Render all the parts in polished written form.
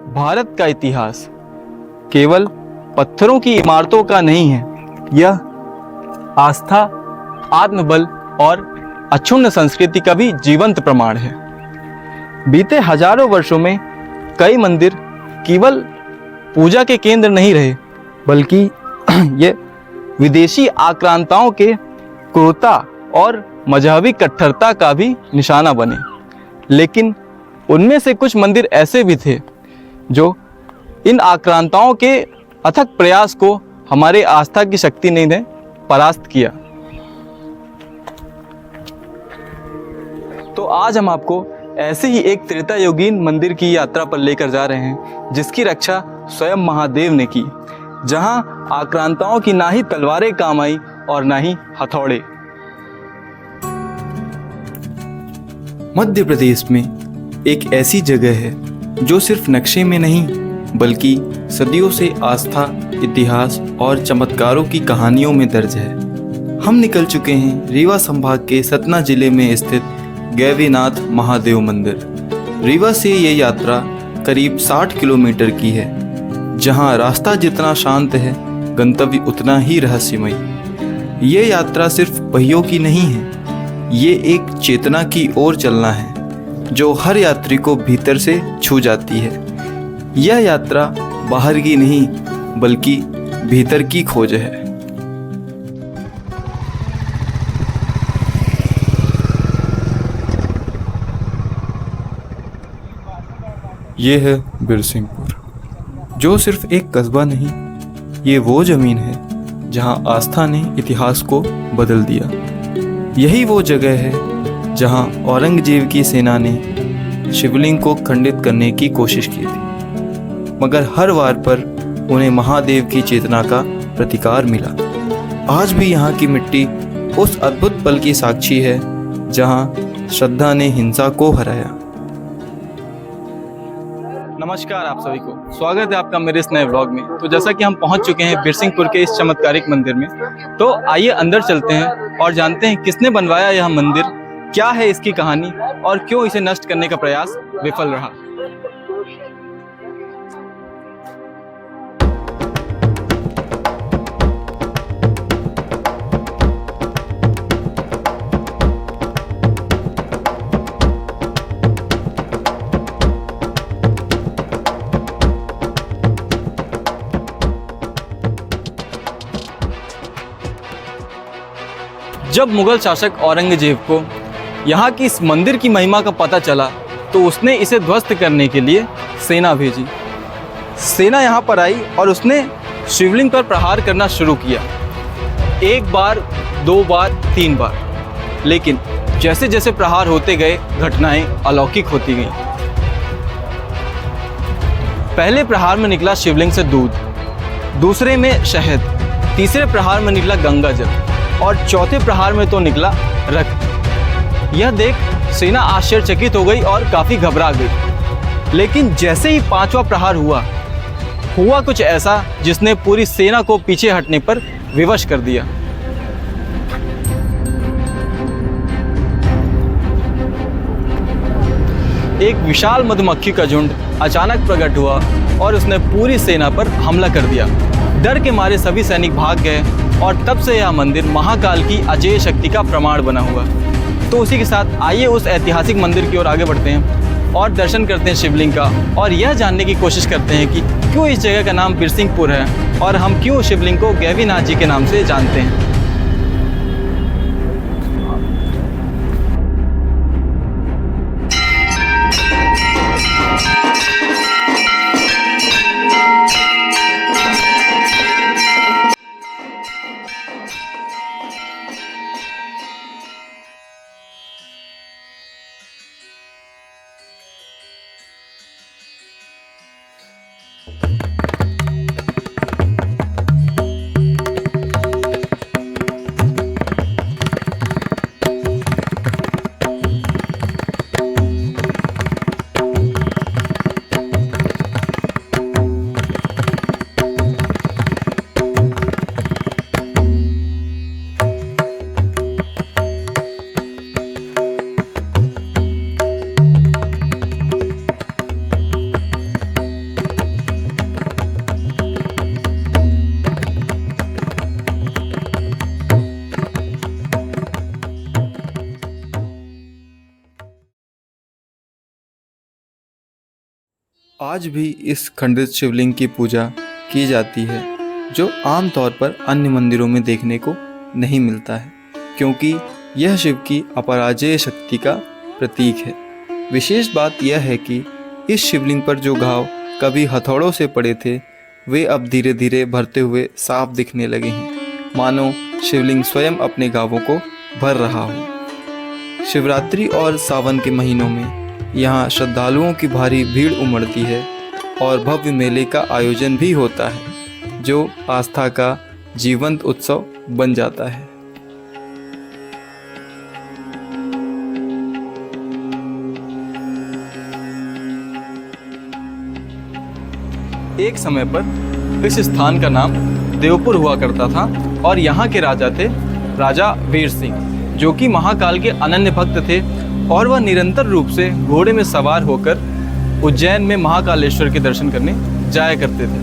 भारत का इतिहास केवल पत्थरों की इमारतों का नहीं है, यह आस्था, आत्मबल और अक्षुण्ण संस्कृति का भी जीवंत प्रमाण है। बीते हजारों वर्षों में कई मंदिर केवल पूजा के केंद्र नहीं रहे, बल्कि ये विदेशी आक्रांताओं के क्रूरता और मजहबी कट्टरता का भी निशाना बने। लेकिन उनमें से कुछ मंदिर ऐसे भी थे जो इन आक्रांताओं के अथक प्रयास को हमारे आस्था की शक्ति ने परास्त किया। तो आज हम आपको ऐसे ही एक त्रेता युगीन मंदिर की यात्रा पर लेकर जा रहे हैं, जिसकी रक्षा स्वयं महादेव ने की, जहां आक्रांताओं की ना ही तलवारें काम आई और ना ही हथौड़े। मध्य प्रदेश में एक ऐसी जगह है जो सिर्फ नक्शे में नहीं बल्कि सदियों से आस्था, इतिहास और चमत्कारों की कहानियों में दर्ज है। हम निकल चुके हैं रीवा संभाग के सतना जिले में स्थित गैवीनाथ महादेव मंदिर। रीवा से ये यात्रा करीब 60 किलोमीटर की है, जहां रास्ता जितना शांत है, गंतव्य उतना ही रहस्यमय। ये यात्रा सिर्फ पहियों की नहीं है, ये एक चेतना की ओर चलना है जो हर यात्री को भीतर से छू जाती है। यह यात्रा बाहर की नहीं बल्कि भीतर की खोज है। ये है बिरसिंहपुर, जो सिर्फ एक कस्बा नहीं, ये वो जमीन है जहां आस्था ने इतिहास को बदल दिया। यही वो जगह है जहां औरंगजेब की सेना ने शिवलिंग को खंडित करने की कोशिश की थी, मगर हर वार पर उन्हें महादेव की चेतना का प्रतिकार मिला। आज भी यहाँ की मिट्टी उस अद्भुत पल की साक्षी है जहाँ श्रद्धा ने हिंसा को हराया। नमस्कार आप सभी को, स्वागत है आपका मेरे इस नए व्लॉग में। तो जैसा कि हम पहुंच चुके हैं बिरसिंहपुर के इस चमत्कारिक मंदिर में, तो आइए अंदर चलते हैं और जानते हैं किसने बनवाया यह मंदिर, क्या है इसकी कहानी और क्यों इसे नष्ट करने का प्रयास विफल रहा। जब मुगल शासक औरंगजेब को यहाँ की इस मंदिर की महिमा का पता चला, तो उसने इसे ध्वस्त करने के लिए सेना भेजी। सेना यहाँ पर आई और उसने शिवलिंग पर प्रहार करना शुरू किया, एक बार, दो बार, 3 बार। लेकिन जैसे जैसे प्रहार होते गए, घटनाएं अलौकिक होती गईं। पहले प्रहार में निकला शिवलिंग से दूध, दूसरे में शहद, तीसरे प्रहार में निकला गंगा जल और चौथे प्रहार में तो निकला रक्त। यह देख सेना आश्चर्यचकित हो गई और काफी घबरा गई। लेकिन जैसे ही 5वां प्रहार हुआ कुछ ऐसा जिसने पूरी सेना को पीछे हटने पर विवश कर दिया। एक विशाल मधुमक्खी का झुंड अचानक प्रकट हुआ और उसने पूरी सेना पर हमला कर दिया। डर के मारे सभी सैनिक भाग गए और तब से यह मंदिर महाकाल की अजेय शक्ति का प्रमाण बना हुआ। तो उसी के साथ आइए उस ऐतिहासिक मंदिर की ओर आगे बढ़ते हैं और दर्शन करते हैं शिवलिंग का, और यह जानने की कोशिश करते हैं कि क्यों इस जगह का नाम बिरसिंहपुर है और हम क्यों शिवलिंग को गैवीनाथ जी के नाम से जानते हैं। आज भी इस खंडित शिवलिंग की पूजा की जाती है, जो आमतौर पर अन्य मंदिरों में देखने को नहीं मिलता है, क्योंकि यह शिव की अपराजेय शक्ति का प्रतीक है। विशेष बात यह है कि इस शिवलिंग पर जो घाव कभी हथौड़ों से पड़े थे, वे अब धीरे धीरे भरते हुए साफ दिखने लगे हैं, मानो शिवलिंग स्वयं अपने घावों को भर रहा हो। शिवरात्रि और सावन के महीनों में यहाँ श्रद्धालुओं की भारी भीड़ उमड़ती है और भव्य मेले का आयोजन भी होता है, जो आस्था का जीवंत उत्सव बन जाता है। एक समय पर इस स्थान का नाम देवपुर हुआ करता था और यहाँ के राजा थे राजा वीर सिंह, जो कि महाकाल के अनन्य भक्त थे और वह निरंतर रूप से घोड़े में सवार होकर उज्जैन में महाकालेश्वर के दर्शन करने जाया करते थे।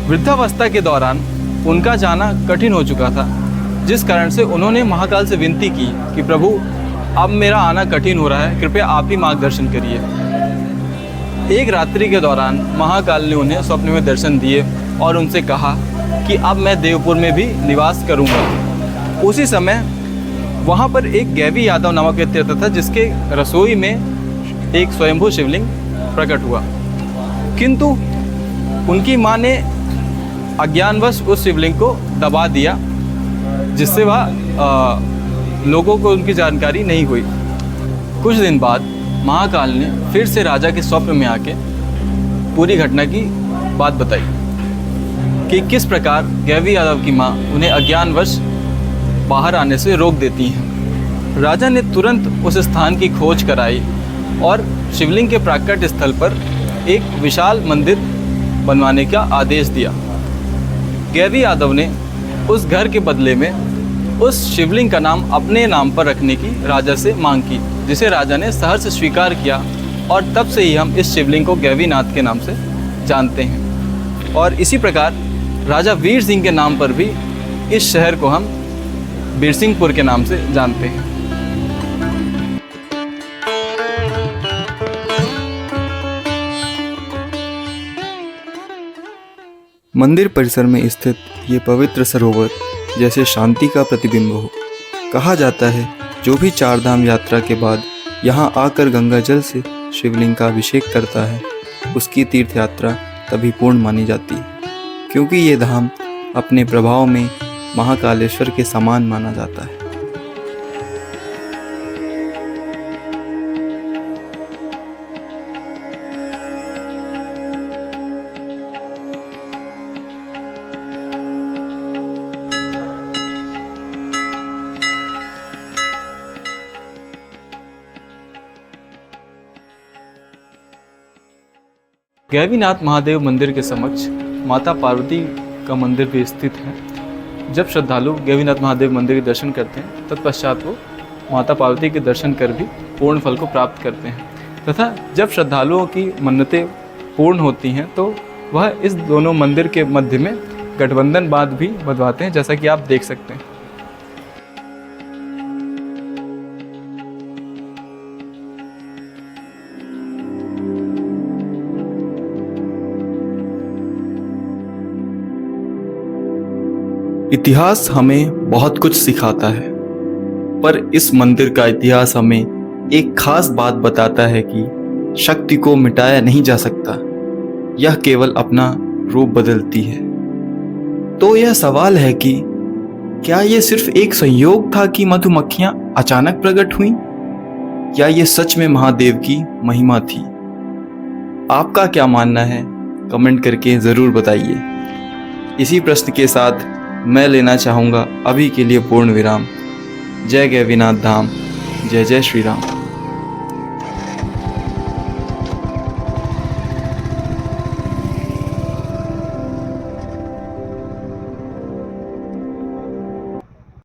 वृद्धावस्था के दौरान उनका जाना कठिन हो चुका था, जिस कारण से उन्होंने महाकाल से विनती की कि प्रभु, अब मेरा आना कठिन हो रहा है, कृपया आप ही मार्गदर्शन करिए। एक रात्रि के दौरान महाकाल ने उन्हें स्वप्न में दर्शन दिए और उनसे कहा कि अब मैं देवपुर में भी निवास करूंगा। उसी समय वहाँ पर एक गैवी यादव नामक व्यक्ति रहता था, जिसके रसोई में एक स्वयंभू शिवलिंग प्रकट हुआ, किंतु उनकी माँ ने अज्ञानवश उस शिवलिंग को दबा दिया, जिससे वह लोगों को उनकी जानकारी नहीं हुई। कुछ दिन बाद महाकाल ने फिर से राजा के स्वप्न में आके पूरी घटना की बात बताई कि किस प्रकार गैवी यादव की माँ उन्हें अज्ञानवश बाहर आने से रोक देती हैं। राजा ने तुरंत उस स्थान की खोज कराई और शिवलिंग के प्राकट्य स्थल पर एक विशाल मंदिर बनवाने का आदेश दिया। गैवी यादव ने उस घर के बदले में उस शिवलिंग का नाम अपने नाम पर रखने की राजा से मांग की, जिसे राजा ने सहर्ष स्वीकार किया और तब से ही हम इस शिवलिंग को गैवीनाथ के नाम से जानते हैं। और इसी प्रकार राजा वीर सिंह के नाम पर भी इस शहर को हम बीरसिंहपुर के नाम से जानते हैं। मंदिर परिसर में स्थित ये पवित्र सरोवर जैसे शांति का प्रतिबिंब हो। कहा जाता है, जो भी चारधाम यात्रा के बाद यहाँ आकर गंगा जल से शिवलिंग का अभिषेक करता है, उसकी तीर्थ यात्रा तभी पूर्ण मानी जाती है, क्योंकि ये धाम अपने प्रभाव में महाकालेश्वर के समान माना जाता है। गैवीनाथ महादेव मंदिर के समक्ष माता पार्वती का मंदिर भी स्थित है। जब श्रद्धालु गैवीनाथ महादेव मंदिर के दर्शन करते हैं, तत्पश्चात वो माता पार्वती के दर्शन कर भी पूर्ण फल को प्राप्त करते हैं, तथा जब श्रद्धालुओं की मन्नतें पूर्ण होती हैं तो वह इस दोनों मंदिर के मध्य में गठबंधन बांध भी बंधवाते हैं, जैसा कि आप देख सकते हैं। इतिहास हमें बहुत कुछ सिखाता है, पर इस मंदिर का इतिहास हमें एक खास बात बताता है कि शक्ति को मिटाया नहीं जा सकता, यह केवल अपना रूप बदलती है। तो यह सवाल है कि क्या यह सिर्फ एक संयोग था कि मधुमक्खियां अचानक प्रकट हुईं, या यह सच में महादेव की महिमा थी? आपका क्या मानना है, कमेंट करके ज़रूर बताइए। इसी प्रश्न के साथ मैं लेना चाहूँगा अभी के लिए पूर्ण विराम। जय गैवीनाथ धाम, जय जय श्री राम।